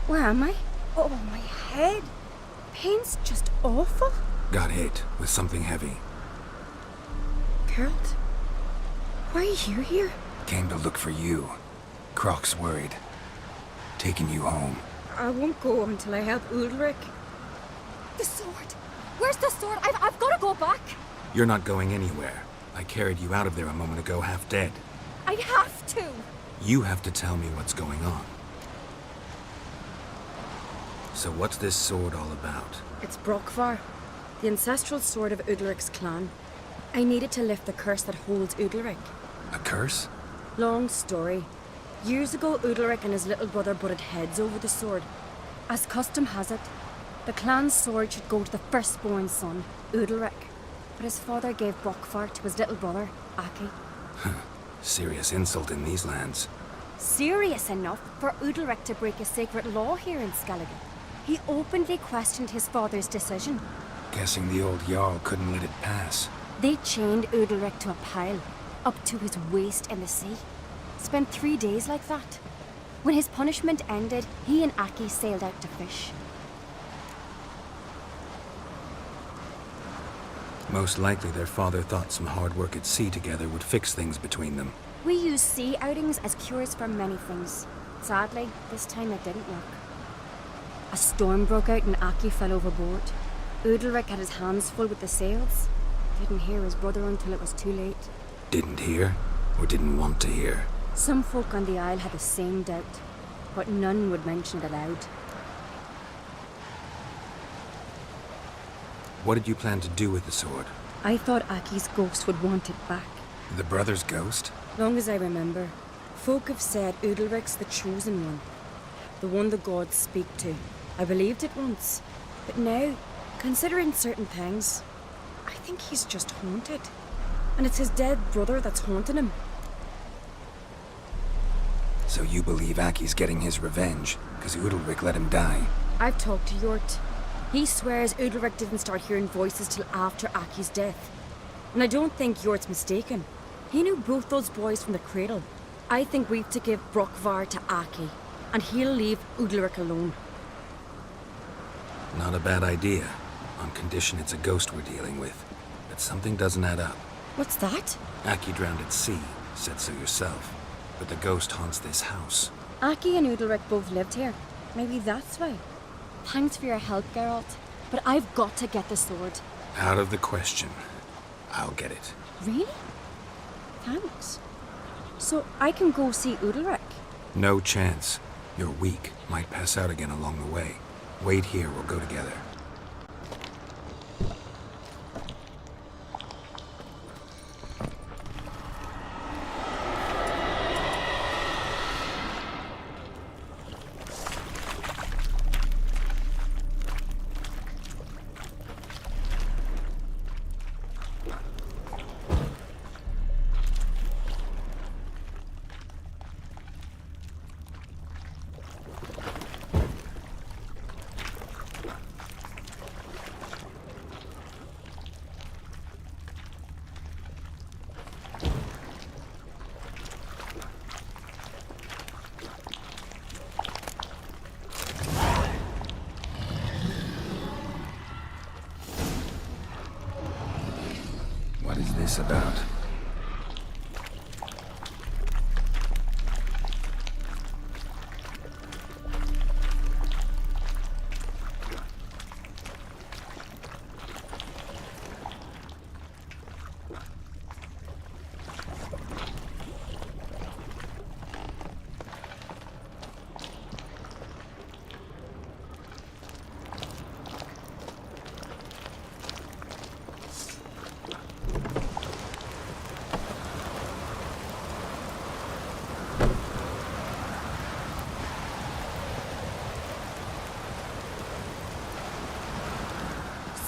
Where am I? Oh, my head. Pain's just awful. Got hit with something heavy. Geralt, why are you here? Came to look for you. Croc's worried. Taking you home. I won't go until I help Ulrich. The sword! Where's the sword? I've got to go back! You're not going anywhere. I carried you out of there a moment ago, half dead. I have to! You have to tell me what's going on. So what's this sword all about? It's Brokvar, the ancestral sword of Udalric's clan. I needed to lift the curse that holds Udalric. A curse? Long story. Years ago, Udalric and his little brother butted heads over the sword. As custom has it, the clan's sword should go to the firstborn son, Udalric. But his father gave Brokvar to his little brother, Aki. Serious insult in these lands. Serious enough for Udalric to break a sacred law here in Skellige. He openly questioned his father's decision. Guessing the old Jarl couldn't let it pass. They chained Udalric to a pile, up to his waist in the sea. Spent 3 days like that. When his punishment ended, he and Aki sailed out to fish. Most likely their father thought some hard work at sea together would fix things between them. We use sea outings as cures for many things. Sadly, this time it didn't work. A storm broke out and Aki fell overboard. Udalric had his hands full with the sails. Didn't hear his brother until it was too late. Didn't hear, or didn't want to hear. Some folk on the Isle had the same doubt, but none would mention it aloud. What did you plan to do with the sword? I thought Aki's ghost would want it back. The brother's ghost? Long as I remember, folk have said Udalric's the chosen one. The one the gods speak to. I believed it once, but now, considering certain things, I think he's just haunted. And it's his dead brother that's haunting him. So you believe Aki's getting his revenge, because Udalric let him die? I've talked to Yort. He swears Udalric didn't start hearing voices till after Aki's death. And I don't think Yort's mistaken. He knew both those boys from the cradle. I think we've to give Brokvar to Aki, and he'll leave Udalric alone. Not a bad idea, on condition it's a ghost we're dealing with. But something doesn't add up. What's that? Aki drowned at sea, said so yourself. But the ghost haunts this house. Aki and Udalric both lived here. Maybe that's why. Thanks for your help, Geralt. But I've got to get the sword. Out of the question. I'll get it. Really? Thanks. So I can go see Udalric? No chance. You're weak. Might pass out again along the way. Wait here, we'll go together. What is this about?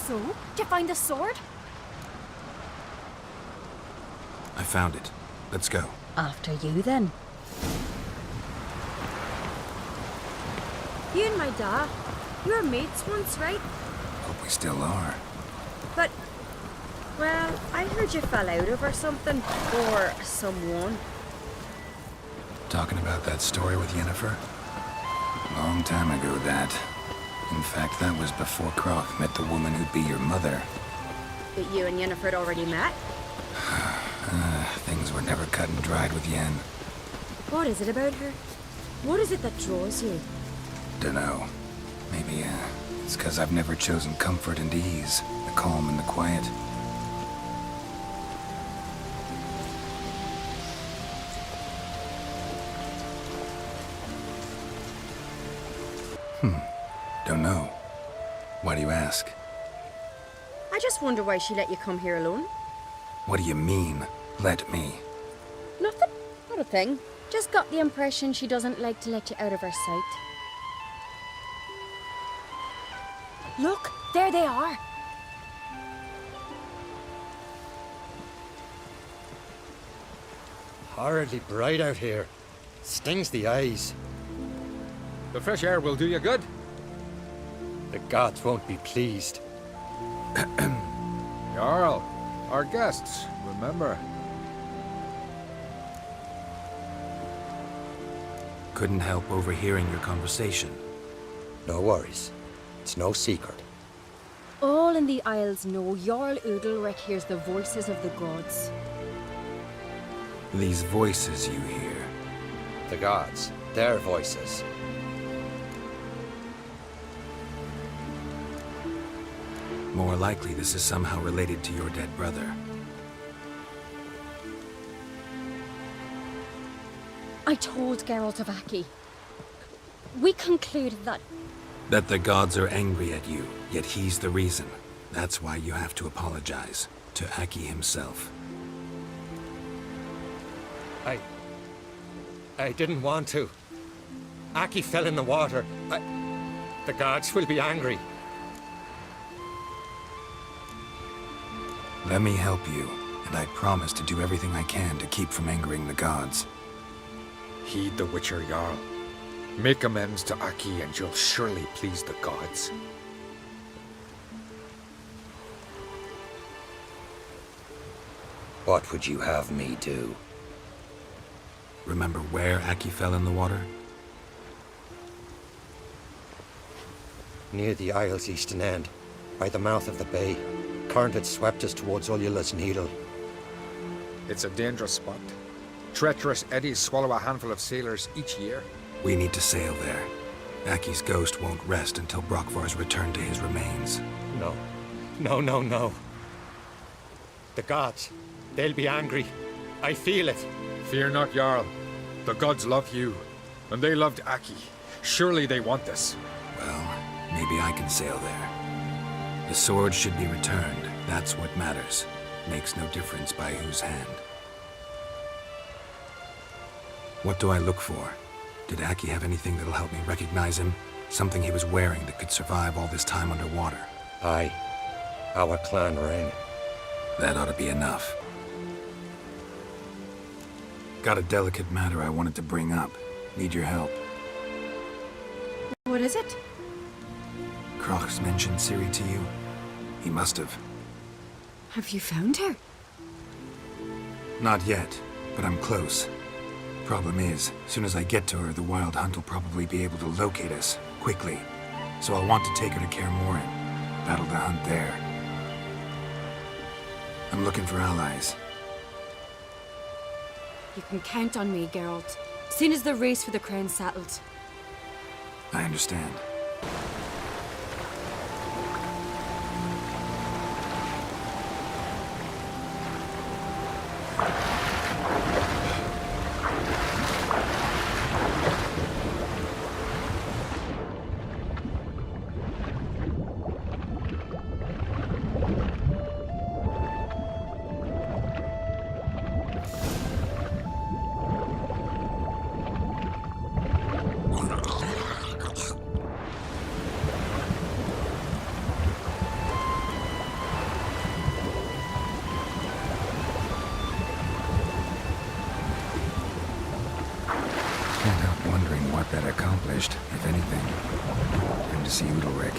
So, did you find the sword? I found it. Let's go. After you, then. You and my dad, you were mates once, right? Hope we still are. But, well, I heard you fell out over something. Or someone. Talking about that story with Yennefer? long time ago, that. In fact, that was before Croc met the woman who'd be your mother. But you and Yennefer had already met? Things were never cut and dried with Yen. What is it about her? What is it that draws you? Dunno. Maybe, it's 'cause I've never chosen comfort and ease, the calm and the quiet. Don't know. Why do you ask? I just wonder why she let you come here alone. What do you mean, let me? Nothing. Not a thing. Just got the impression she doesn't like to let you out of her sight. Look, there they are. Horridly bright out here. Stings the eyes. The fresh air will do you good. The gods won't be pleased. Jarl, our guests, remember. Couldn't help overhearing your conversation. No worries. It's no secret. All in the Isles know Jarl Udalric hears the voices of the gods. These voices you hear. The gods, their voices. More likely this is somehow related to your dead brother. I told Geralt of Aki. We concluded that That the gods are angry at you, yet he's the reason. That's why you have to apologize to Aki himself. I didn't want to. Aki fell in the water. The gods will be angry. Let me help you, and I promise to do everything I can to keep from angering the gods. Heed the Witcher, Jarl. Make amends to Aki and you'll surely please the gods. What would you have me do? Remember where Aki fell in the water? Near the Isle's eastern end, by the mouth of the bay. Current had swept us towards Ullula's Needle. It's a dangerous spot. Treacherous eddies swallow a handful of sailors each year. We need to sail there. Aki's ghost won't rest until Brokvar's returned to his remains. No. No. The gods, they'll be angry. I feel it. Fear not, Jarl. The gods love you, and they loved Aki. Surely they want this. Well, maybe I can sail there. The sword should be returned. That's what matters. Makes no difference by whose hand. What do I look for? Did Aki have anything that'll help me recognize him? Something he was wearing that could survive all this time underwater? Aye. Our clan ring. That ought to be enough. Got a delicate matter I wanted to bring up. Need your help. what is it? Croc's mentioned Ciri to you? He must have. Have you found her? Not yet, but I'm close. Problem is, soon as I get to her, the Wild Hunt will probably be able to locate us, quickly. So I'll want to take her to Kaer Morhen, battle the hunt there. I'm looking for allies. You can count on me, Geralt. Soon as the race for the crown's settled. I understand. Can't help wondering what that accomplished, if anything. Good to see Udalric.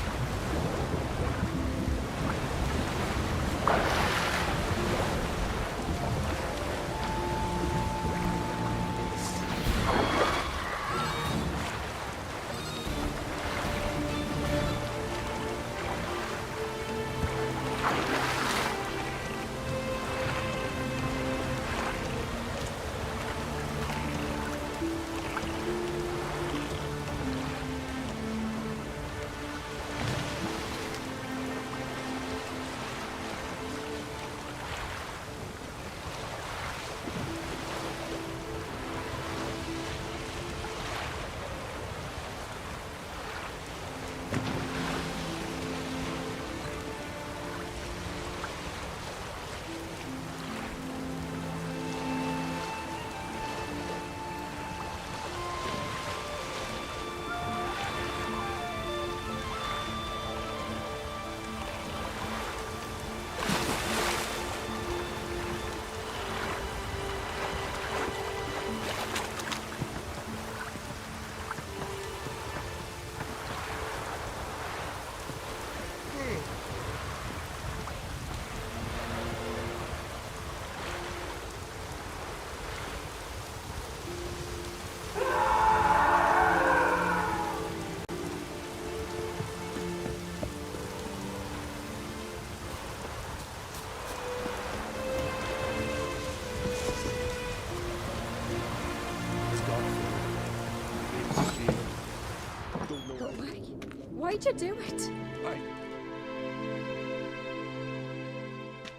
Why'd you do it?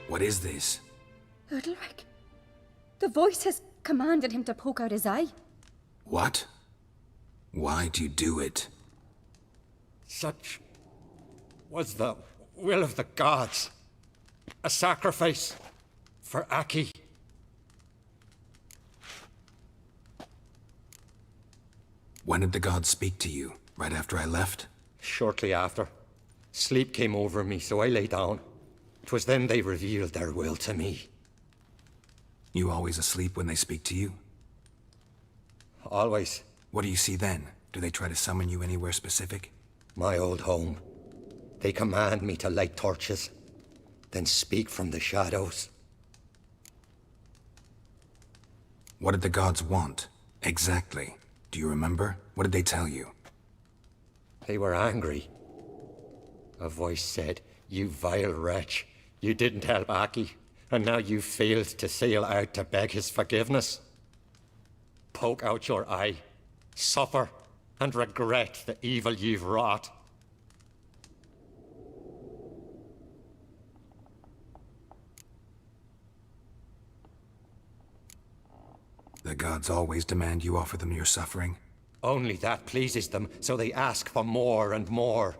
What is this? Udalric. The voice has commanded him to poke out his eye. What? Why'd you do it? Such was the will of the gods. A sacrifice for Aki. When did the gods speak to you? Right after I left? Shortly after, sleep came over me, so I lay down. 'Twas then they revealed their will to me. You always asleep when they speak to you? Always. What do you see then? Do they try to summon you anywhere specific? My old home. They command me to light torches, then speak from the shadows. What did the gods want? Exactly. Do you remember? What did they tell you? They were angry. A voice said, "You vile wretch, you didn't help Aki, and now you failed to sail out to beg his forgiveness. Poke out your eye, suffer, and regret the evil you've wrought." The gods always demand you offer them your suffering? Only that pleases them, so they ask for more and more.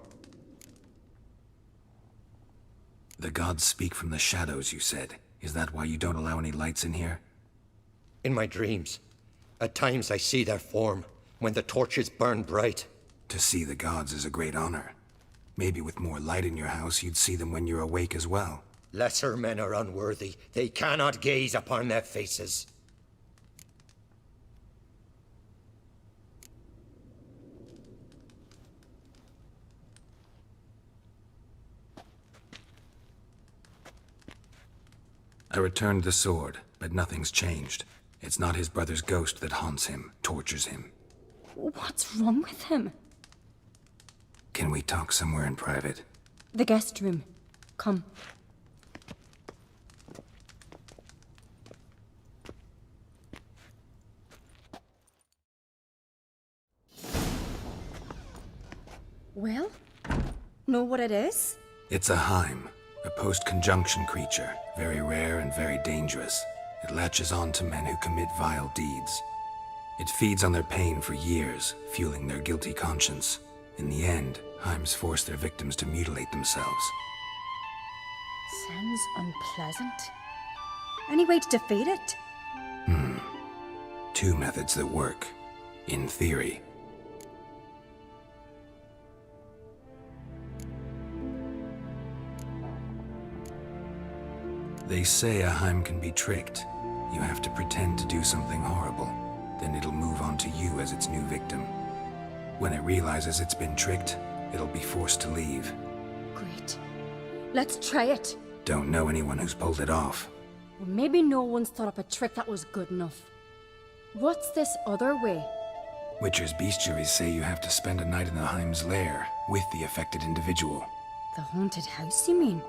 The gods speak from the shadows, you said. Is that why you don't allow any lights in here? In my dreams, at times I see their form, when the torches burn bright. To see the gods is a great honor. Maybe with more light in your house, you'd see them when you're awake as well. Lesser men are unworthy. They cannot gaze upon their faces. I returned the sword, but nothing's changed. It's not his brother's ghost that haunts him, tortures him. What's wrong with him? Can we talk somewhere in private? The guest room. Come. Well? Know what it is? It's a Heim, a post-conjunction creature, very rare and very dangerous. It latches on to men who commit vile deeds. It feeds on their pain for years, fueling their guilty conscience. In the end, Heims force their victims to mutilate themselves. Sounds unpleasant. Any way to defeat it? Two methods that work, in theory. They say a Heim can be tricked. You have to pretend to do something horrible. Then it'll move on to you as its new victim. When it realizes it's been tricked, it'll be forced to leave. Great. Let's try it. Don't know anyone who's pulled it off. Well, maybe no one's thought up a trick that was good enough. What's this other way? Witcher's bestiaries say you have to spend a night in the Heim's lair with the affected individual. The haunted house, you mean?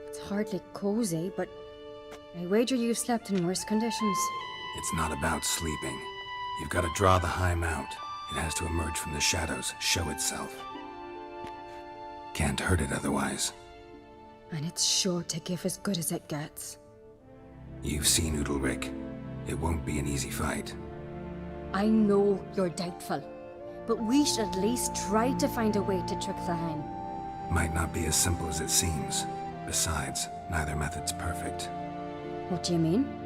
It's hardly cozy, but I wager you've slept in worse conditions. It's not about sleeping. You've got to draw the Heim out. It has to emerge from the shadows, show itself. Can't hurt it otherwise. And it's sure to give as good as it gets. You've seen Udalric. It won't be an easy fight. I know you're doubtful, but we should at least try to find a way to trick the Heim. Might not be as simple as it seems. Besides, neither method's perfect. What do you mean?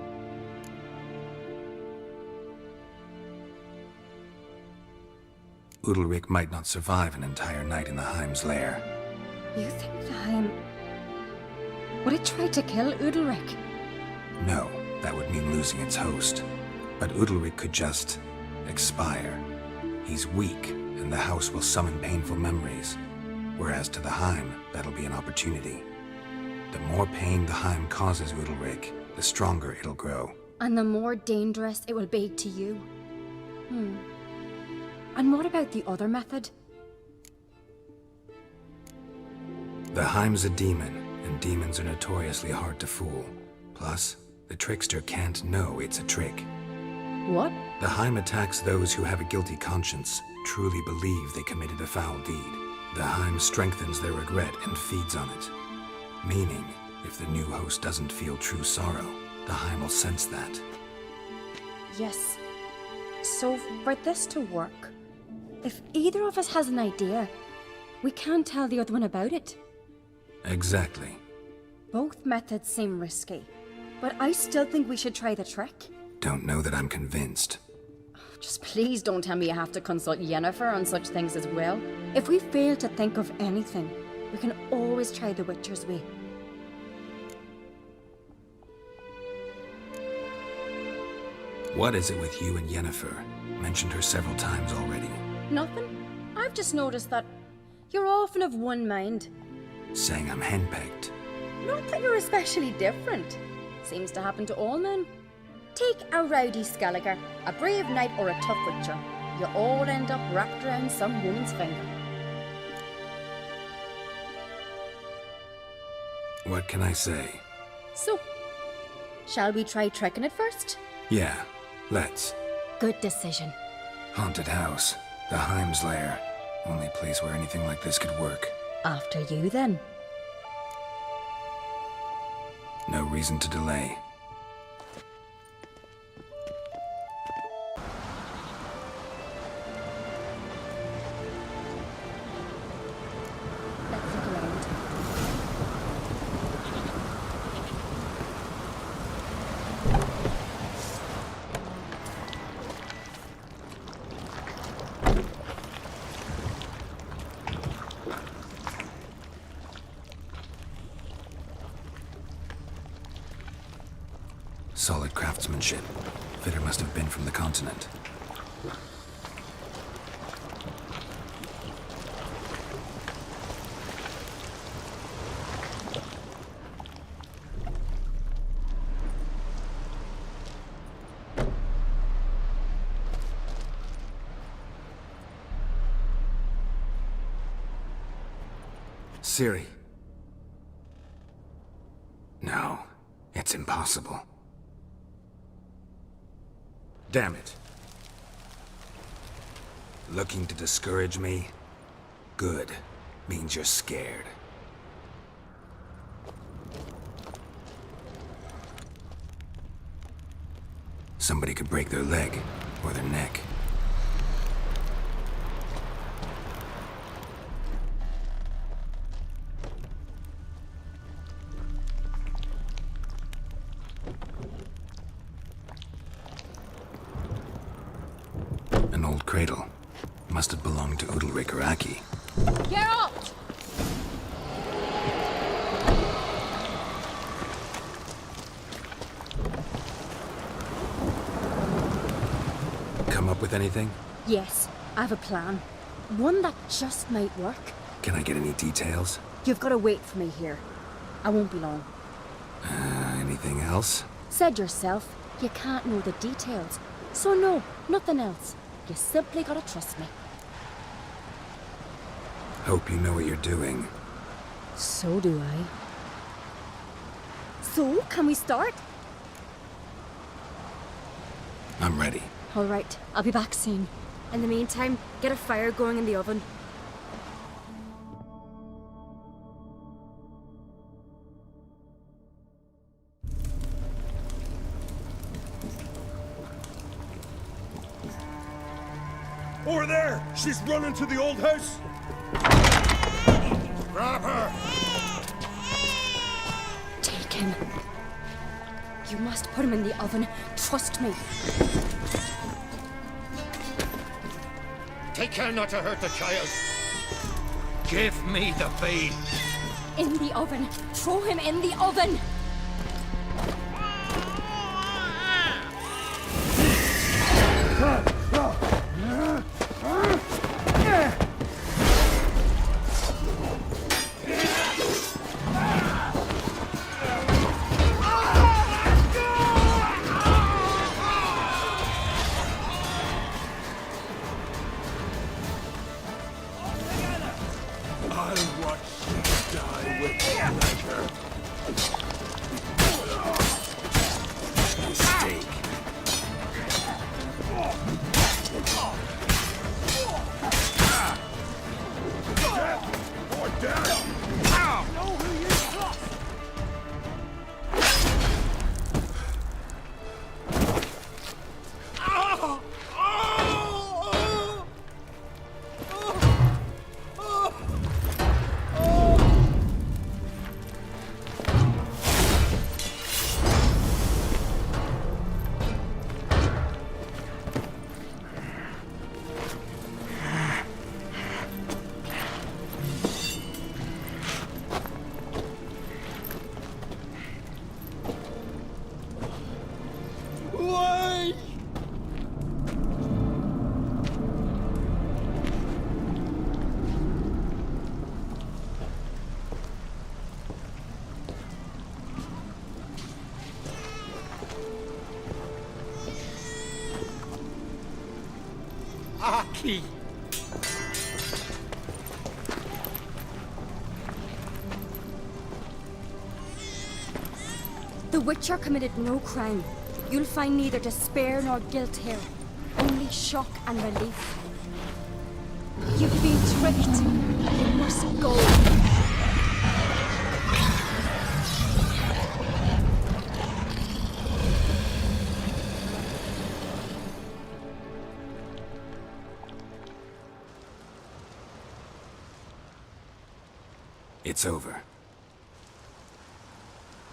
Udalric might not survive an entire night in the Heim's lair. You think the Heim... Would it try to kill Udalric? No, that would mean losing its host. But Udalric could just... expire. He's weak, and the house will summon painful memories. Whereas to the Heim, that'll be an opportunity. The more pain the Heim causes Udalric, the stronger it'll grow. And the more dangerous it will be to you. And what about the other method? The Heim's a demon, and demons are notoriously hard to fool. Plus, the trickster can't know it's a trick. What? The Heim attacks those who have a guilty conscience, truly believe they committed a foul deed. The Heim strengthens their regret and feeds on it. Meaning, if the new host doesn't feel true sorrow, the Heim will sense that. Yes. So, for this to work, if either of us has an idea, we can't tell the other one about it. Exactly. Both methods seem risky, but I still think we should try the trick. Don't know that I'm convinced. Just please don't tell me you have to consult Yennefer on such things as well. If we fail to think of anything, we can always try the Witcher's way. What is it with you and Yennefer? Mentioned her several times already. Nothing. I've just noticed that you're often of one mind. Saying I'm henpecked. Not that you're especially different. Seems to happen to all men. Take a rowdy Skelliger, a brave knight, or a tough witcher. You all end up wrapped around some woman's finger. What can I say? So, shall we try tricking it first? Yeah, let's. Good decision. Haunted house. The Heim's lair. Only place where anything like this could work. After you, then. No reason to delay. Let's look around. Solid craftsmanship. Fitter must have been from the continent. Ciri. No, it's impossible. Damn it. Looking to discourage me? Good. Means you're scared. Somebody could break their leg or their neck. An old cradle. Must have belonged to Udalryk or Aki. Geralt! Come up with anything? Yes, I have a plan. One that just might work. Can I get any details? You've got to wait for me here. I won't be long. Anything else? Said yourself, you can't know the details. So no, nothing else. You simply gotta trust me. Hope you know what you're doing. So do I. So, can we start? I'm ready. All right, I'll be back soon. In the meantime, get a fire going in the oven. Over there! She's running to the old house! Grab her! Take him. You must put him in the oven. Trust me. Take care not to hurt the child. Give me the babe. In the oven. Throw him in the oven. I'll watch you die with pleasure. Mistake. be. The Witcher committed no crime. You'll find neither despair nor guilt here. Only shock and relief. You've been tricked. You must go. It's over.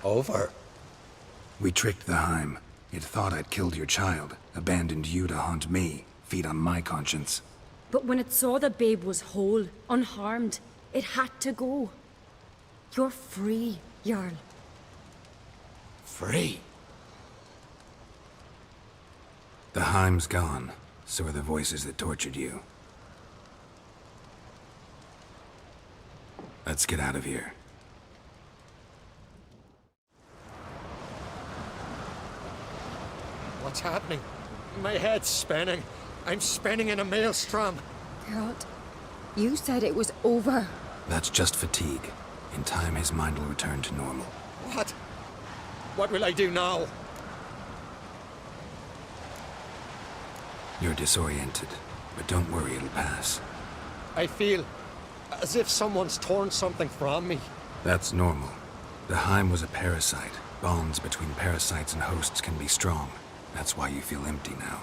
Over? We tricked the Heim. It thought I'd killed your child, abandoned you to haunt me, feed on my conscience. But when it saw the babe was whole, unharmed, it had to go. You're free, Jarl. Free? The Heim's gone, so are the voices that tortured you. Let's get out of here. What's happening? My head's spinning. I'm spinning in a maelstrom. Geralt, you said it was over. That's just fatigue. In time, his mind will return to normal. What? What will I do now? You're disoriented, but don't worry, it'll pass. I feel as if someone's torn something from me. That's normal. The Heim was a parasite. Bonds between parasites and hosts can be strong. That's why you feel empty now.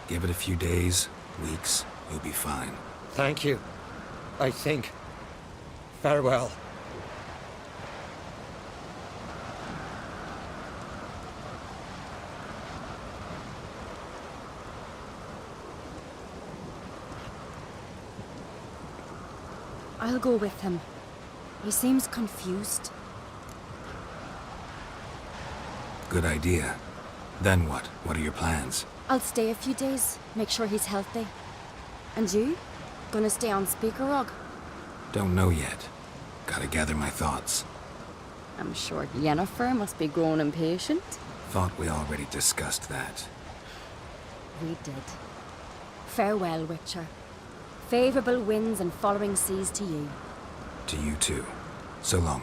Give it a few days, weeks, you'll be fine. Thank you. I think. Farewell. I'll go with him. He seems confused. Good idea. Then what? What are your plans? I'll stay a few days, make sure he's healthy. And you? Gonna stay on Speakerog? Don't know yet. Gotta gather my thoughts. I'm sure Yennefer must be growing impatient. Thought we already discussed that. We did. Farewell, Witcher. Favorable winds and following seas to you. To you too. So long.